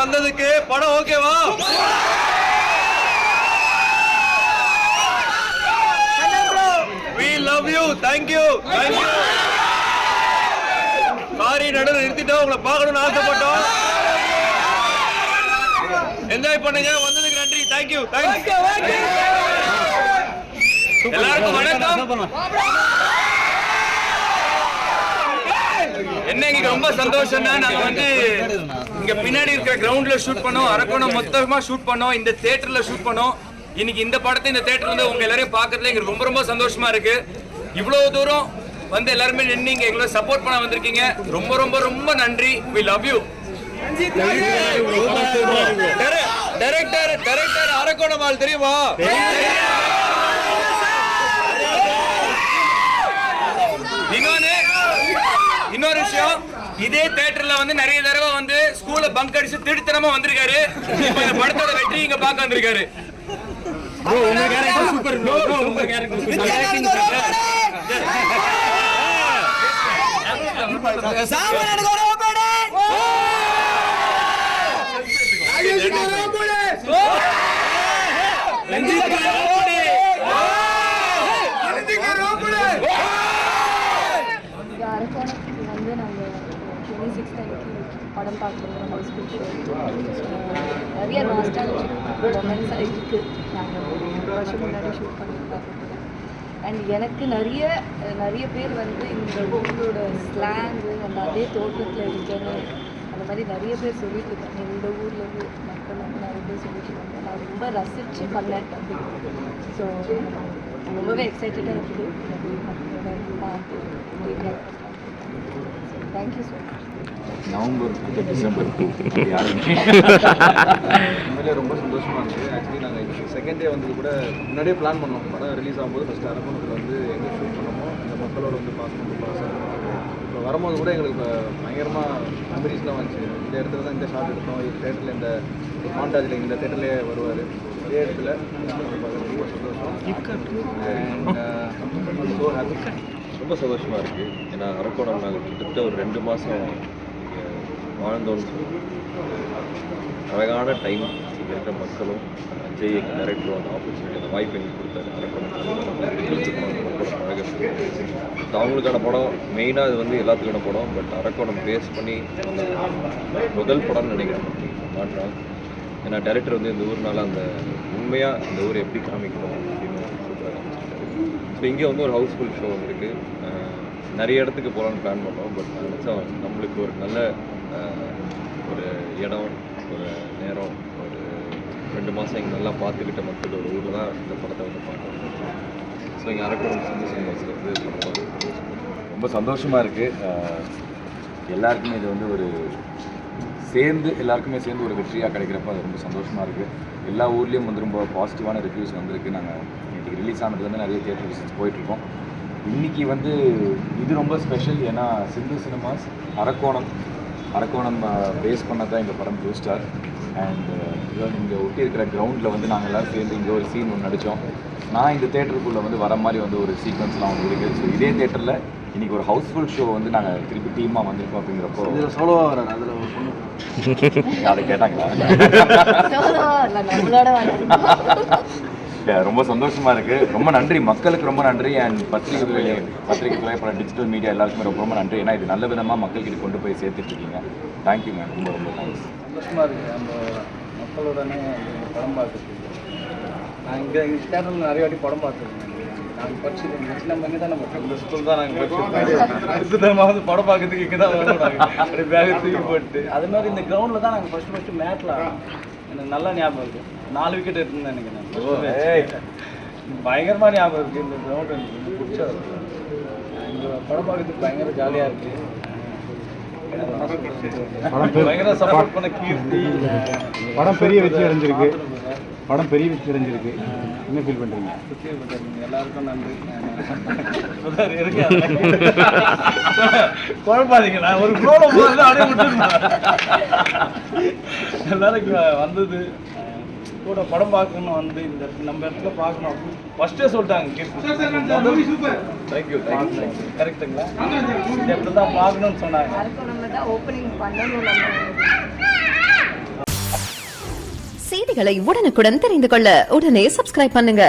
வந்ததுக்கு. படம் ஓகேவா? We love you. Thank you. Sorry நடுவில் நிறுத்திட்டோம். உங்களை பார்க்கணும்னு ஆசைப்பட்டோம். என்ஜாய் பண்ணுங்க. வந்ததுக்கு நன்றி. தேங்க்யூ. எல்லாருக்கும் வணக்கம். என்ன இங்க ரொம்ப சந்தோஷம்னா, நாங்க வந்து இங்க பின்னாடி இருக்கிற கிரவுண்ட்ல ஷூட் பண்ணோம், அரக்கோணம் மொத்தமா ஷூட் பண்ணோம், இந்த தியேட்டர்ல ஷூட் பண்ணோம். இன்னைக்கு இந்த படத்தை இந்த தியேட்டர்ல வந்து உங்க எல்லாரையும் பாக்குறதுல எங்களுக்கு ரொம்ப ரொம்ப சந்தோஷமா இருக்கு. இவ்வளவு தூரம் வந்து எல்லாருமே நின்று இங்க எங்களை சப்போர்ட் பண்ண வந்திருக்கீங்க. ரொம்ப ரொம்ப ரொம்ப நன்றி. We love you. Director Arakkonam ஆள் தெரியுமா? இன்னொரு விஷயம், இதே தியேட்டர்ல வந்து நிறைய தடவை வந்து ஸ்கூல்ல பங்க் அடிச்சு திருத்தனமா வந்திருக்காரு. இப்ப இந்த படத்தோட வெற்றி இங்க பார்க்க வந்திருக்காரு. படம் பார்க்குறோம். ஹவுஸ்ஃபுல் ஷோ நிறைய நாஸ்டாலஜிக் மொமெண்ட்ஸாக இருக்குது. நாங்கள் ஒரு 2 வருஷம் முன்னாடி ஷூட் பண்ணியிருக்காங்க. அண்ட் எனக்கு நிறைய பேர் வந்து இந்த ஊரோட ஸ்லாங்கு அந்த அதே தோட்டத்தில் இருக்கணும் அந்த மாதிரி நிறைய பேர் சொல்லிட்டு இருக்காங்க. இந்த ஊரில் இருந்து மக்கள் வந்து நிறைய பேர் சொல்லிட்டு இருக்காங்க. நான் ரொம்ப ரசித்து பண்ணேன் அப்படி. ஸோ ரொம்பவே எக்ஸைட்டடாக இருக்குது. மக்களோட பார்த்து thank you so much. November to December 2 உண்மையிலே ரொம்ப சந்தோஷமாக இருந்துச்சு. ஆக்சுவலி நாங்கள் செகண்ட் டே வந்து கூட முன்னாடியே பிளான் பண்ணோம். படம் ரிலீஸ் ஆகும்போது ஃபஸ்ட்டு அரக்கோணத்தில் வந்து எங்கே ஷூட் பண்ணோமோ இந்த மக்களோட வந்து பார்க்கணும் ஆசை. இப்போ வரும்போது கூட எங்களுக்கு பயங்கரமாக மெமரிஸ்லாம் வந்துச்சு. இந்த இடத்துல தான் இந்த ஷாட் எடுத்தோம், இந்த தேட்டரில் இந்த மாண்டாஜில் இந்த தேட்டர்லேயே வருவார். அதே இடத்துல ரொம்ப சந்தோஷம். So happy. ரொம்ப சந்தோஷமாக இருக்குது. ஏன்னா அரக்கோணம் நாங்கள் கிட்டத்தட்ட ஒரு 2 மாதம் வாழ்ந்தோன்னு சொல்லி அழகான டைம். இங்கே இருக்கிற மக்களும் அஜய் எங்கள் டைரக்டரும் அந்த ஆப்பர்ச்சுனிட்டி அந்த வாய்ப்பு எங்களுக்கு கொடுத்தாரு. அரக்கோணம் மக்களோட அழகாக அவங்களுக்கான படம் மெயினாக இது வந்து எல்லாத்துக்கான படம். பட் அரக்கோணம் பேஸ் பண்ணி முதல் படம்னு நினைக்கிறேன் மாற்றம். ஏன்னா டைரக்டர் வந்து இந்த ஊர்னால அந்த உண்மையாக இந்த ஊரை எப்படி காமிக்கணும் அப்படின்னு சூப்பராக காமிச்சிருக்காரு. ஸோ இங்கே வந்து ஒரு ஹவுஸ்ஃபுல் ஷோ வந்துருக்கு. நிறைய இடத்துக்கு போகலான்னு பிளான் பண்ணோம். பட் நான் நினச்சோம் நம்மளுக்கு ஒரு நல்ல ஒரு இடம், ஒரு நேரம், ஒரு 2 மாதம் இங்கே நல்லா பார்த்துக்கிட்ட மக்கள் ஒரு ஊரில் தான் இந்த படத்தை வந்து பார்க்கணும். ஸோ இங்கே அரக்கோணம் சினிமாஸில் வந்து ரொம்ப சந்தோஷமாக இருக்குது. எல்லாருக்குமே இது வந்து ஒரு எல்லாருக்குமே சேர்ந்து ஒரு வெற்றியாக கிடைக்கிறப்ப அது ரொம்ப சந்தோஷமாக இருக்குது. எல்லா ஊர்லேயும் வந்து ரொம்ப பாசிட்டிவான ரிவ்யூஸ் வந்திருக்கு. நாங்கள் இன்றைக்கி ரிலீஸ் ஆனதுலேருந்து நிறைய தியேட்டர் விசிட்ஸ் போயிட்டுருக்கோம். இன்றைக்கி வந்து இது ரொம்ப ஸ்பெஷல். ஏன்னா சிந்து சினிமாஸ் அரக்கோணம் பேஸ் பண்ணதான் இந்த படம் ப்ளூ ஸ்டார். அண்ட் இங்கே ஒட்டி இருக்கிற கிரவுண்டில் வந்து நாங்கள் எல்லோரும் சேர்ந்து இங்கே ஒரு சீன் ஒன்று நடித்தோம். நான் இந்த தேட்டருக்குள்ளே வந்து வர மாதிரி வந்து ஒரு சீக்வன்ஸ்லாம் வந்து இருக்குது. ஸோ இதே தேட்டரில் இன்றைக்கி ஒரு ஹவுஸ்ஃபுல் ஷோ வந்து நாங்கள் திருப்பி டீமாக வந்திருக்கோம். அப்படிங்கிறப்போ சோலோவாக வராது. அதில் அதை கேட்டாங்களா? ரொம்ப சந்தோஷமாக இருக்குது. ரொம்ப நன்றி மக்களுக்கு, ரொம்ப நன்றி. அண்ட் பத்திரிகை பல டிஜிட்டல் மீடியா எல்லாருக்குமே ரொம்ப ரொம்ப நன்றி. ஏன்னா இது நல்ல விதமாக மக்கள்கிட்ட கொண்டு போய் சேர்த்துட்ருக்கீங்க. Thank you ma'am. ரொம்ப ரொம்ப தேங்க்ஸ். சந்தோஷமாக இருக்குது நம்ம மக்களுடனே படம் பார்த்துருக்கு. நான் இங்கே எங்கள் தேட்டரில் நிறைய வாட்டி படம் பார்த்துருக்கேன். நாங்கள் படிச்சுருக்கோம். நம்ம இங்கே தான் நம்ம இந்த ஸ்கூல் தான் நாங்கள் படிச்சிருக்கோம். அடுத்த தரமாக வந்து படம் பார்க்கறதுக்கு இங்கே தான் வரணும். நாங்கள் அப்படியே பேகை தூக்கி போட்டு அது மாதிரி இந்த கிரவுண்டில் தான் நாங்கள் ஃபஸ்ட்டு மேட்டில் எனக்கு நல்லா ஞாபகம் இருக்குது. 4 விக்கெட் எடுத்துன்னு நினைக்கிறேன். பயங்கரமாக ஞாபகம் இருக்குது. இந்த கிரவுண்ட் எனக்கு பிடிச்சா இங்கே படம் பார்க்கறதுக்கு பயங்கர ஜாலியாக இருக்குது. பயங்கர சப்போர்ட் பண்ண கீர்த்தி. படம் பெரிய வெற்றி அடைஞ்சிருக்கு. என்ன ஃபீல் பண்ணுறீங்க? எல்லாருக்கும் நன்றி. குழப்பாதீங்க. நான் ஒரு ப்ரோல போகிறது அப்படியே விட்டுருந்தேன். எல்லாரும் இங்கே வந்தது கூட படம் பார்க்கணும், வந்து இந்த நம்ம இடத்துல பார்க்கணும் ஃபஸ்ட்டே சொல்லிட்டாங்க. தேங்க்யூ கரெக்டுங்களா? இந்த இடத்துல தான் பார்க்கணும்னு சொன்னாங்க. செய்திகளை உடனுக்குடன் தெரிந்து கொள்ள உடனே சப்ஸ்கிரைப் பண்ணுங்க.